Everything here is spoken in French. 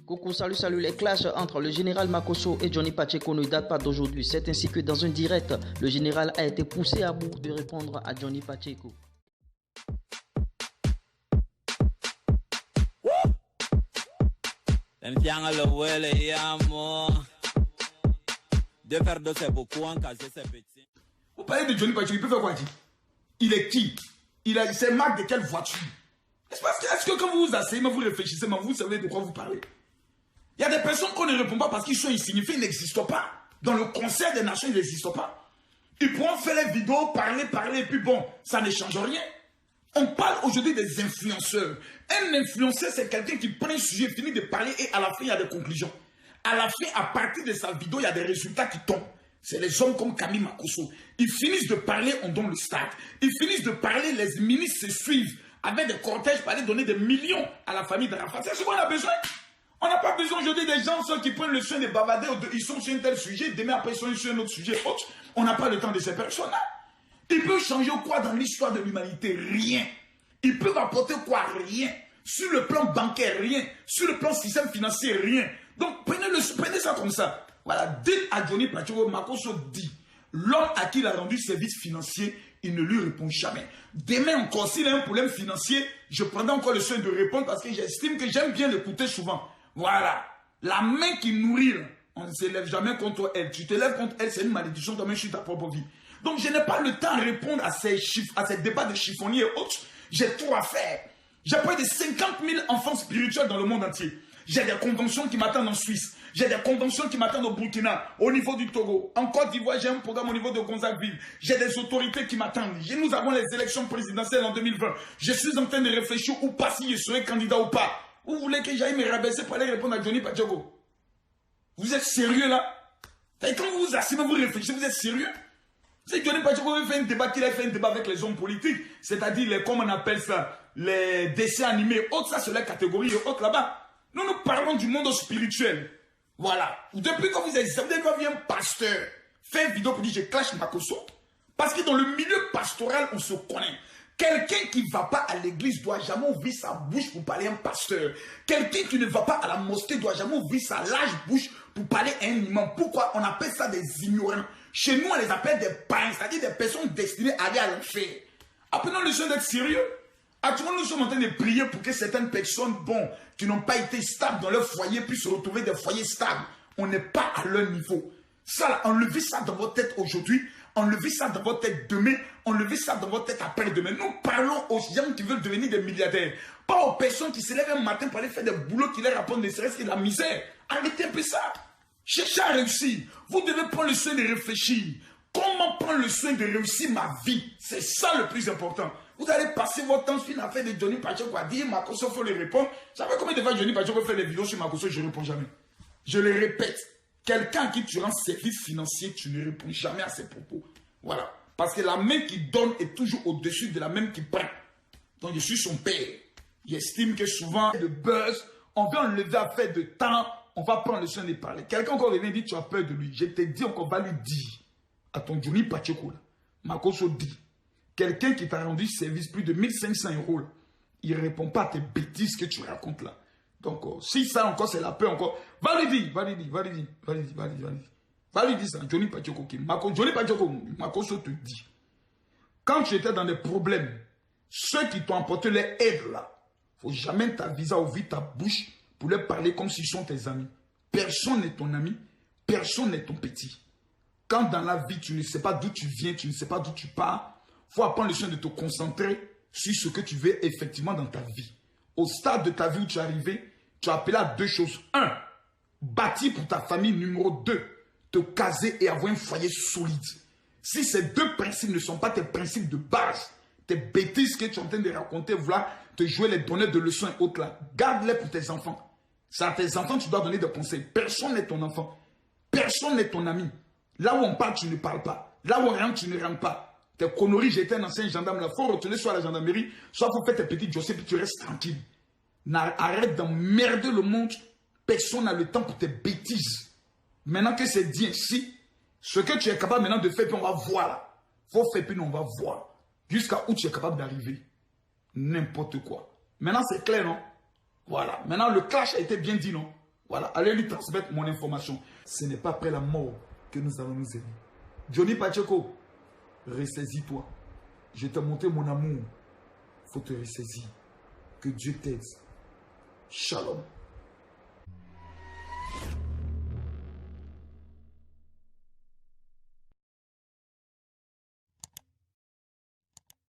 Coucou, salut, les clashs entre le général Makosso et Johnny Pacheco ne datent pas d'aujourd'hui. C'est ainsi que dans un direct, le général a été poussé à bout de répondre à Johnny Pacheco. Vous parlez de Johnny Pacheco, il peut faire quoi? Il est qui? C'est marque de quelle voiture? Est-ce que quand vous vous asseyez, vous réfléchissez, vous savez de quoi vous parlez? Il y a des personnes qu'on ne répond pas parce qu'ils sont insignifiants, ils n'existent pas. Dans le concert des nations, ils n'existent pas. Ils pourront faire les vidéos, parler, et puis bon, ça ne change rien. On parle aujourd'hui des influenceurs. Un influenceur, c'est quelqu'un qui prend un sujet, finit de parler et à la fin, il y a des conclusions. À la fin, à partir de sa vidéo, il y a des résultats qui tombent. C'est les hommes comme Camille Makosso. Ils finissent de parler, on donne le stade. Ils finissent de parler, les ministres se suivent avec des cortèges pour aller donner des millions à la famille de Rafah. C'est ce qu'on a besoin. On n'a pas besoin aujourd'hui des gens qui prennent le soin de bavarder, ils sont sur un tel sujet, demain après ils sont sur un autre sujet. On n'a pas le temps de ces personnes-là. Ils peuvent changer quoi dans l'histoire de l'humanité? Rien. Ils peuvent apporter quoi? Rien. Sur le plan bancaire, rien. Sur le plan système financier, rien. Donc prenez ça comme ça. Voilà, dites à Johnny Pacheco, Makosso dit, l'homme à qui il a rendu service financier, il ne lui répond jamais. Demain encore, s'il a un problème financier, je prendrai encore le soin de répondre parce que j'estime que j'aime bien l'écouter souvent. Voilà. La main qui nourrit, on ne s'élève jamais contre elle. Tu te lèves contre elle, c'est une malédiction, toi-même sur ta propre vie. Donc je n'ai pas le temps à répondre à ces débats de chiffonniers et autres. J'ai tout à faire. J'ai près de 50 000 enfants spirituels dans le monde entier. J'ai des conventions qui m'attendent en Suisse. J'ai des conventions qui m'attendent au Burkina, au niveau du Togo. En Côte d'Ivoire, j'ai un programme au niveau de Gonzagueville. J'ai des autorités qui m'attendent. Nous avons les élections présidentielles en 2020. Je suis en train de réfléchir ou pas si je serai candidat ou pas. Vous voulez que j'aille me rabaisser pour aller répondre à Johnny Pacheco? Vous êtes sérieux là? Et quand vous vous asseyez, vous réfléchissez, vous êtes sérieux? Si Johnny Pacheco veut faire un débat, qu'il a fait un débat avec les hommes politiques, c'est-à-dire, comme on appelle ça, les dessins animés, autres, ça c'est la catégorie et autres là-bas. Nous parlons du monde spirituel. Voilà. Depuis que vous existez, vous devez voir un pasteur faire une vidéo pour dire je clash Makosso. Parce que dans le milieu pastoral, on se connaît. Quelqu'un qui ne va pas à l'église doit jamais ouvrir sa bouche pour parler à un pasteur. Quelqu'un qui ne va pas à la mosquée doit jamais ouvrir sa large bouche pour parler à un imam. Pourquoi? On appelle ça des ignorants. Chez nous, on les appelle des païens, c'est-à-dire des personnes destinées à aller à l'enfer. Apprenons le soin d'être sérieux. Actuellement, nous sommes en train de prier pour que certaines personnes, qui n'ont pas été stables dans leur foyer, puissent retrouver des foyers stables. On n'est pas à leur niveau. Ça, enlevez ça dans votre tête aujourd'hui. Enlevez ça dans votre tête demain. Enlevez ça dans votre tête après-demain. Nous parlons aux gens qui veulent devenir des milliardaires. Pas aux personnes qui se lèvent un matin pour aller faire des boulots qui leur apportent ne serait-ce que la misère. Arrêtez un peu ça. Cherchez à réussir. Vous devez prendre le soin de réfléchir. Comment prendre le soin de réussir ma vie? C'est ça le plus important. Vous allez passer votre temps sur une affaire de Johnny Pacheco à dire Makosso, il faut les répondre. Vous savez combien de fois Johnny Pacheco fait des vidéos sur Makosso, je ne réponds jamais. Je le répète. Quelqu'un à qui tu rends service financier, tu ne réponds jamais à ses propos. Voilà. Parce que la main qui donne est toujours au-dessus de la main qui prend. Donc je suis son père. J'estime que souvent, le buzz, on veut enlever à faire de temps, on va prendre le soin de parler. Quelqu'un encore revient et dit tu as peur de lui. Je te dis encore, va lui dire à ton Johnny Pacheco, là, Makosso dit, quelqu'un qui t'a rendu service plus de 1500 €, là, il ne répond pas à tes bêtises que tu racontes là. Donc, si ça encore, c'est la peur encore, va lui dire ça, Johnny Pacheco. Johnny Pacheco, Makosso te dit, quand tu étais dans des problèmes, ceux qui t'ont apporté les aides là, il ne faut jamais t'aviser à ouvrir ta bouche pour leur parler comme s'ils sont tes amis. Personne n'est ton ami, personne n'est ton petit. Quand dans la vie, tu ne sais pas d'où tu viens, tu ne sais pas d'où tu pars, il faut apprendre le soin de te concentrer sur ce que tu veux effectivement dans ta vie. Au stade de ta vie où tu es arrivé, tu as appelé à deux choses. 1, bâtir pour ta famille. Numéro 2, te caser et avoir un foyer solide. Si ces deux principes ne sont pas tes principes de base, tes bêtises que tu es en train de raconter, voilà, te jouer les donneurs de leçons et autres là, garde-les pour tes enfants. C'est à tes enfants que tu dois donner des conseils. Personne n'est ton enfant. Personne n'est ton ami. Là où on parle, tu ne parles pas. Là où on rentre, tu ne rentres pas. Tes conneries, j'étais un ancien gendarme. Il faut retourner soit à la gendarmerie, soit il faut faire tes petits dossiers, puis tu restes tranquille. Arrête d'emmerder le monde. Personne n'a le temps pour tes bêtises. Maintenant que c'est dit ainsi, ce que tu es capable maintenant de faire, puis on va voir là. Faut faire, puis on va voir. Jusqu'à où tu es capable d'arriver. N'importe quoi. Maintenant, c'est clair, non? Voilà. Maintenant, le clash a été bien dit, non? Voilà, allez lui transmettre mon information. Ce n'est pas après la mort que nous allons nous aimer. Johnny Pacheco, ressaisis-toi. Je t'ai montré mon amour. Il faut te ressaisir. Que Dieu t'aide. Shalom.